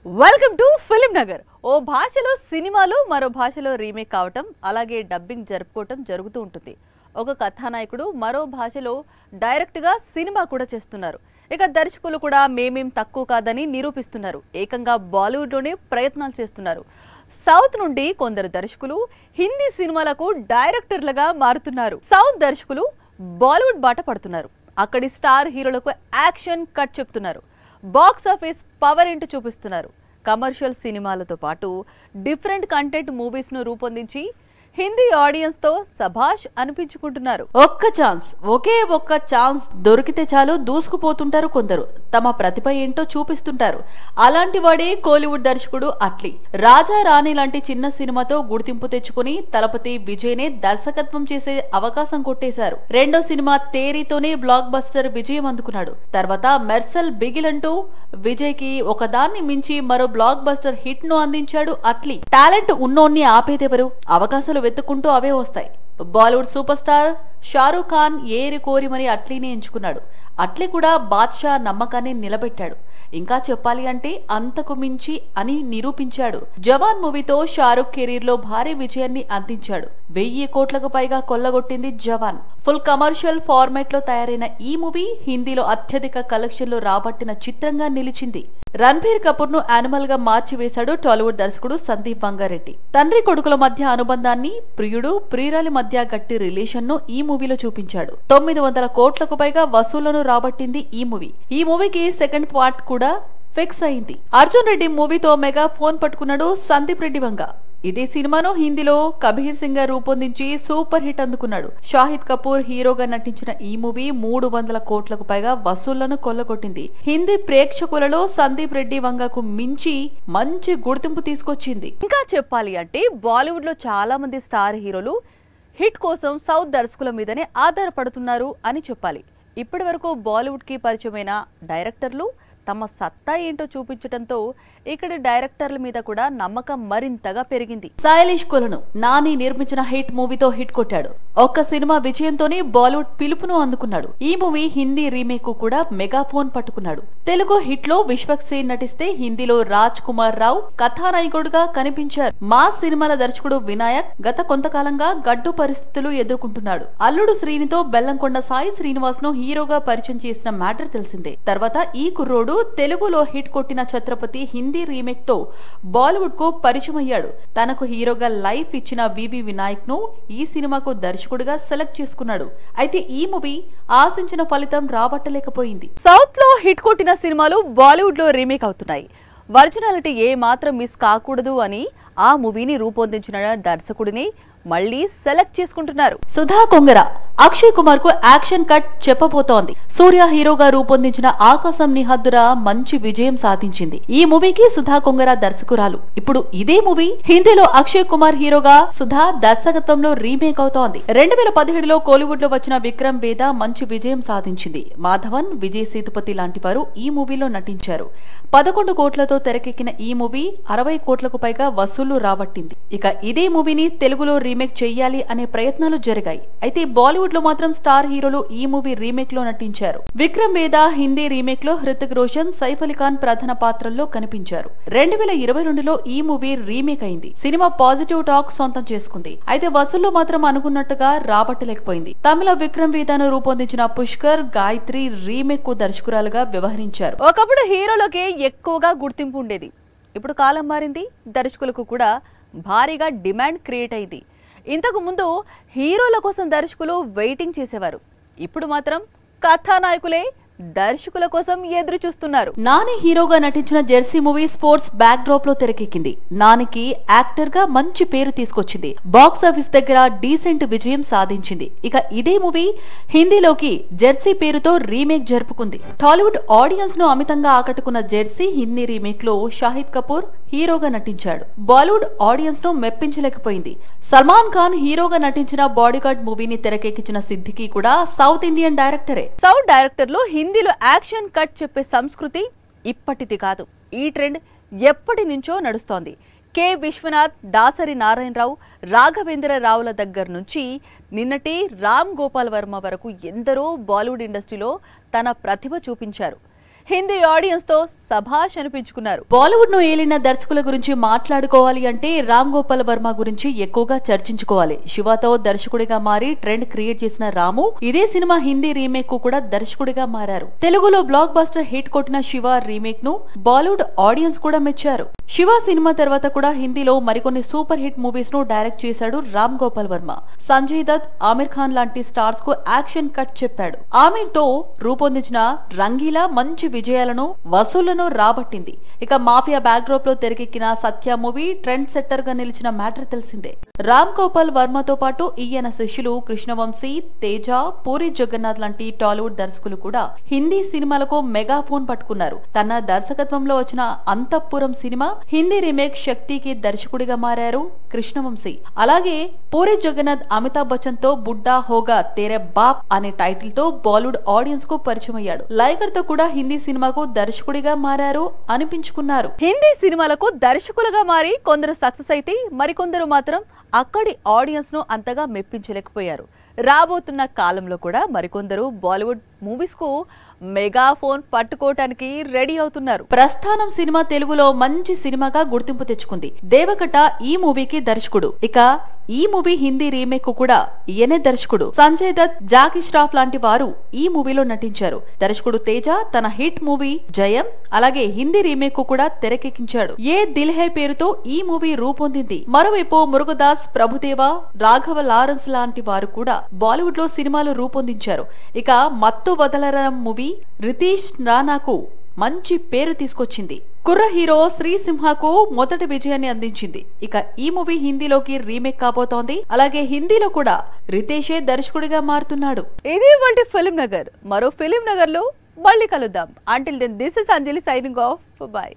Welcome to Film Nagar. ఓ భాషలో సినిమాలు మరో భాషలో రీమేక్ కావటం అలాగే డబ్బింగ్ జరుపుకోవటం జరుగుతూ ఉంటుంది. ఒక కథానాయకుడు మరో భాషలో డైరెక్ట్గా సినిమా కూడా చేస్తున్నారు. ఇక దర్శకులు కూడా మేమేం తక్కువ కాదని నిరూపిస్తున్నారు. ఏకంగా బాలీవుడ్లోనే ప్రయత్నాలు చేస్తున్నారు. సౌత్ నుండి కొందరు దర్శకులు హిందీ సినిమాలకు డైరెక్టర్లుగా మారుతున్నారు. సౌత్ దర్శకులు బాలీవుడ్ బాట పడుతున్నారు. అక్కడి స్టార్ హీరోలకు యాక్షన్ కట్ చెప్తున్నారు. బాక్స్ ఆఫీస్ పవర్ ఏంటో చూపిస్తున్నారు. కమర్షియల్ సినిమాలతో పాటు డిఫరెంట్ కంటెంట్ మూవీస్ ను రూపొందించి హిందీ ఆడియన్స్ తో సభాష్ అనిపించుకుంటున్నారు. ఒకే ఒక్క ఛాన్స్ దొరికితే చాలు దూసుకుపోతుంటారు కొందరు. తమ ప్రతిభ ఏంటో చూపిస్తుంటారు. అలాంటి వాడే కోలీవుడ్ దర్శకుడు అట్లీ. రాజా రాణి లాంటి చిన్న సినిమాతో గుర్తింపు తెచ్చుకుని తలపతి విజయ్ నే దర్శకత్వం చేసే అవకాశం కొట్టేశారు. రెండో సినిమా తేరీతోనే బ్లాక్ బస్టర్ విజయం అందుకున్నాడు. తర్వాత మెర్సల్ బిగిల్ అంటూ విజయ్ కి ఒకదాన్ని మించి మరో బ్లాక్ బస్టర్ హిట్ ను అందించాడు అట్లీ. టాలెంట్ ఉన్నోన్ని ఆపేదెవరు? అవకాశాలు వెతుక్కుంటూ అవే వస్తాయి. బాలీవుడ్ సూపర్ స్టార్ షారూక్ ఖాన్ ఏరి కోరి మరి అట్లీని ఎంచుకున్నాడు. అట్లీ కూడా బాద్షా నమ్మకాన్ని నిలబెట్టాడు. ఇంకా చెప్పాలి అంటే అంతకు మించి అని నిరూపించాడు. జవాన్ మూవీతో షారూక్ కెరీర్ లో భారీ విజయాన్ని అందించాడు. 1000 కోట్లకు పైగా కొల్లగొట్టింది జవాన్. ఫుల్ కమర్షియల్ ఫార్మాట్ లో తయారైన ఈ మూవీ హిందీలో అత్యధిక కలెక్షన్లు రాబట్టిన చిత్రంగా నిలిచింది. రణబీర్ కపూర్ ను యానిమల్ గా మార్చివేశాడు టాలీవుడ్ దర్శకుడు సందీప్ వంగారెడ్డి. తండ్రి కొడుకుల మధ్య అనుబంధాన్ని, ప్రియుడు ప్రియురాలి మధ్య గట్టి రిలేషన్ ను ఈ మూవీలో చూపించాడు. 900 కోట్లకు పైగా వసూళ్లను రాబట్టింది ఈ మూవీ. ఈ మూవీకి సెకండ్ పార్ట్ కూడా ఫిక్స్ అయింది. అర్జున్ రెడ్డి మూవీతో మెగా ఫోన్ పట్టుకున్నాడు సందీప్ రెడ్డి వంగ. ఇదే సినిమాను హిందీలో కబీర్ సింగ్ గా రూపొందించి సూపర్ హిట్ అందుకున్నాడు. షాహిద్ కపూర్ హీరోగా నటించిన ఈ మూవీ 300 కోట్లకు పైగా వసూళ్లను కొల్లగొట్టింది. హిందీ ప్రేక్షకులలో సందీప్ రెడ్డి వంగకు మించి మంచి గుర్తింపు తీసుకొచ్చింది. ఇంకా చెప్పాలి అంటే బాలీవుడ్ లో చాలా మంది స్టార్ హీరోలు హిట్ కోసం సౌత్ దర్శకుల మీదనే ఆధారపడుతున్నారు అని చెప్పాలి. ఇప్పటి వరకు బాలీవుడ్ కి పరిచయమైన డైరెక్టర్లు తమ సత్తా ఏంటో చూపించడంతో ఇక్కడ డైరెక్టర్ల మీద కూడా నమ్మకం మరింతగా పెరిగింది. శైలేష్ కొలను నాని నిర్మించిన హిట్ మూవీతో హిట్ కొట్టాడు. ఒక్క సినిమా విజయంతోనే బాలీవుడ్ పిలుపును అందుకున్నాడు. ఈ మూవీ హిందీ రీమేక్ కు కూడా మెగా ఫోన్ పట్టుకున్నాడు. తెలుగు హిట్ లో విశ్వక్ సేన్ నటిస్తే హిందీలో రాజ్ కుమార్ రావు కథానాయకుడుగా కనిపించారు. మా సినిమాల దర్శకుడు వినాయక్ గత కొంతకాలంగా గడ్డు పరిస్థితులు ఎదుర్కొంటున్నాడు. అల్లుడు శ్రీనితో బెల్లంకొండ సాయి శ్రీనివాస్ ను హీరోగా పరిచయం చేసిన మ్యాటర్ తెలిసిందే. తర్వాత ఈ కుర్రోడు తెలుగులో హిట్ కొట్టిన ఛత్రపతి హిందీ రీమేక్ తో బాలీవుడ్ కు పరిచయం అయ్యాడు. తనకు హీరోగా లైఫ్ ఇచ్చిన వివి వినాయక్ ను ఈ సినిమాకు దర్శకుడిగా సెలెక్ట్ చేసుకున్నాడు. అయితే ఈ మూవీ ఆశించిన ఫలితం రాబట్టలేకపోయింది. సౌత్ లో హిట్ కొట్టిన సినిమాలు బాలీవుడ్ లో రీమేక్ అవుతున్నాయి. ఒరిజినాలిటీ ఏ మాత్రం మిస్ కాకూడదు అని ఆ మూవీని రూపొందించిన దర్శకుడిని మళ్లీ సెలెక్ట్ చేసుకుంటున్నారు. సుధా కొంగర అక్షయ్ కుమార్ కు యాక్షన్ కట్ చెప్పబోతోంది. సూర్య హీరోగా రూపొందించిన ఆకాశం నిహద్దురా మంచి విజయం సాధించింది. ఈ మూవీకి సుధా కొంగర దర్శకురాలు. ఇప్పుడు ఇదే మూవీ హిందీలో అక్షయ్ కుమార్ హీరోగా సుధా దర్శకత్వంలో రీమేక్ అవుతోంది. 2017లో కోలీవుడ్ లో వచ్చిన విక్రమ్ వేద మంచి విజయం సాధించింది. మాధవన్, విజయ్ సేతుపతి లాంటి వారు ఈ మూవీలో నటించారు. 11 కోట్లతో తెరకెక్కిన ఈ మూవీ 60 కోట్లకు పైగా వసూళ్లు రాబట్టింది. ఇక ఇదే మూవీని తెలుగులో రీమేక్ చెయ్యాలి అనే ప్రయత్నాలు జరిగాయి. అయితే బాలీవుడ్ లో మాత్రం స్టార్ హీరోలు ఈ మూవీ రీమేక్ లో నటించారు. విక్రమ్ వేద హిందీ రీమేక్ లో హృతిక్ రోషన్, సైఫ్ అలీ ఖాన్ ప్రధాన పాత్రల్లో కనిపించారు. 2022లో ఈ మూవీ రీమేక్ అయింది. సినిమా పాజిటివ్ టాక్ సొంతం చేసుకుంది. అయితే వసూళ్లు మాత్రం అనుకున్నట్టుగా రాబట్టలేకపోయింది. తమిళ విక్రమ్ వేదను రూపొందించిన పుష్కర్ గాయత్రి రీమేక్ కు దర్శకురాలుగా వ్యవహరించారు. ఒకప్పుడు హీరోలకే ఎక్కువగా గుర్తింపు ఉండేది. ఇప్పుడు కాలం మారింది. దర్శకులకు కూడా భారీగా డిమాండ్ క్రియేట్ అయింది. ఇంతకు ముందు హీరోల కోసం దర్శకులు వెయిటింగ్ చేసేవారు. ఇప్పుడు మాత్రం కథానాయకులే దర్శకుల కోసం ఎదురు చూస్తున్నారు. నాని హీరోగా నటించిన Jersey movie sports back drop లో తెరకెక్కింది. నానికి యాక్టర్ గా మంచి పేరు తీసుకొచ్చింది. బాక్స్ ఆఫీస్ దగ్గర డీసెంట్ విజయం సాధించింది. ఇక ఇదే మూవీ హిందీలోకి జెర్సీ పేరుతో రీమేక్ జరుపుకుంది. టాలీవుడ్ ఆడియన్స్ ను అమితంగా ఆకట్టుకున్న జెర్సీ హిందీ రీమేక్ లో షాహిద్ కపూర్ హీరోగా నటించాడు. బాలీవుడ్ ఆడియన్స్ ను మెప్పించలేకపోయింది. సల్మాన్ ఖాన్ హీరోగా నటించిన బాడీగార్డ్ మూవీని తెరకెక్కించిన సిద్దికి కూడా సౌత్ ఇండియన్ డైరెక్టరే. సౌత్ డైరెక్టర్లు హిందీలో యాక్షన్ కట్ చెప్పే సంస్కృతి ఇప్పటిది కాదు. ఈ ట్రెండ్ ఎప్పటి నుంచో నడుస్తోంది. కె విశ్వనాథ్, దాసరి నారాయణరావు, రాఘవేంద్ర రావుల దగ్గర నుంచి నిన్నటి రామ్ గోపాల్ వర్మ వరకు ఎందరో బాలీవుడ్ ఇండస్ట్రీలో తన ప్రతిభ చూపించారు. హిందీ ఆడియన్స్ తో సభాష్ అనిపించుకున్నారు. బాలీవుడ్ ను ఏలిన దర్శకుల గురించి మాట్లాడుకోవాలి అంటే రామ్ గోపాల్ వర్మ గురించి ఎక్కువగా చర్చించుకోవాలి. శివతో దర్శకుడిగా మారి ట్రెండ్ క్రియేట్ చేసిన రాము ఇదే సినిమా హిందీ రీమేక్ కు కూడా దర్శకుడిగా మారారు. తెలుగులో బ్లాక్ బస్టర్ హిట్ కొట్టిన శివ రీమేక్ ను బాలీవుడ్ ఆడియన్స్ కూడా మెచ్చారు. శివ సినిమా తర్వాత కూడా హిందీలో మరికొన్ని సూపర్ హిట్ మూవీస్ ను డైరెక్ట్ చేశాడు రామ్ గోపాల్ వర్మ. సంజయ్ దత్, ఆమిర్ ఖాన్ లాంటి స్టార్స్ కు యాక్షన్ కట్ చెప్పాడు. ఆమిర్ తో రూపొందించిన రంగీలా మంచి విజయాలను వసూళ్లను రాబట్టింది. ఇక మాఫియా బ్యాక్ డ్రాప్ లో తెరకెక్కిన సత్య మూవీ ట్రెండ్ సెట్టర్ గా నిలిచిన మ్యాటర్ తెలిసిందే. రామ్ గోపాల్ వర్మతో పాటు ఈయన శిష్యులు కృష్ణవంశీ, తేజ, పూరి జగన్నాథ్ లాంటి టాలీవుడ్ దర్శకులు కూడా హిందీ సినిమాలకు మెగా ఫోన్ పట్టుకున్నారు. తన దర్శకత్వంలో వచ్చిన అంతఃపురం సినిమా హిందీ రీమేక్ శక్తికి దర్శకుడిగా మారారు కృష్ణవంశీ. అలాగే పూరి జగన్నాథ్ అమితాబ్ బచ్చన్ తో బుడ్డా హోగా తేరే బాప్ అనే టైటిల్ తో బాలీవుడ్ ఆడియన్స్ కు పరిచయం అయ్యాడు. లైగర్ తో కూడా హిందీ సినిమాకు దర్శకుడిగా మారారు అనిపించుకున్నారు. హిందీ సినిమాలకు దర్శకులుగా మారి కొందరు సక్సెస్ అయితే మరికొందరు మాత్రం అక్కడి ఆడియన్స్ ను అంతగా మెప్పించలేకపోయారు. రాబోతున్న కాలంలో కూడా మరికొందరు బాలీవుడ్ మూవీస్ కు మెగా ఫోన్ పట్టుకోవటానికి రెడీ అవుతున్నారు. ప్రస్థానం సినిమా తెలుగులో మంచి సినిమాగా గుర్తింపు తెచ్చుకుంది. దేవకట ఈ మూవీకి దర్శకుడు. ఇక ఈ మూవీ హిందీ రీమేక్ కు కూడా ఈయనే దర్శకుడు. సంజయ్ దత్, జాకీ ష్రాఫ్ లాంటి వారు ఈ మూవీలో నటించారు. దర్శకుడు తేజ తన హిట్ మూవీ జయం అలాగే హిందీ రీమేక్ కు కూడా తెరకెక్కించాడు. ఏ దిల్ హై పేరుతో ఈ మూవీ రూపొందింది. మరోవైపు మురుగదాస్, ప్రభుదేవ, రాఘవ లారెన్స్ లాంటి వారు కూడా బాలీవుడ్ లో సినిమాలు రూపొందించారు. ఇక మత్తు వదలరం మూవీ రితీష్ రానాకు మంచి పేరు తీసుకొచ్చింది. కుర్ర హీరో శ్రీసింహకు మొదటి విజయాన్ని అందించింది. ఇక ఈ మూవీ హిందీలోకి రీమేక్ కాబోతోంది. అలాగే హిందీలో కూడా రితేషే దర్శకుడిగా మారుతున్నాడు. ఇది వంటి ఫిల్మ్ నగర్. మరో ఫిల్మ్ నగర్ లో మళ్ళీ కలుద్దాం. Until then this is Anjali signing off. By.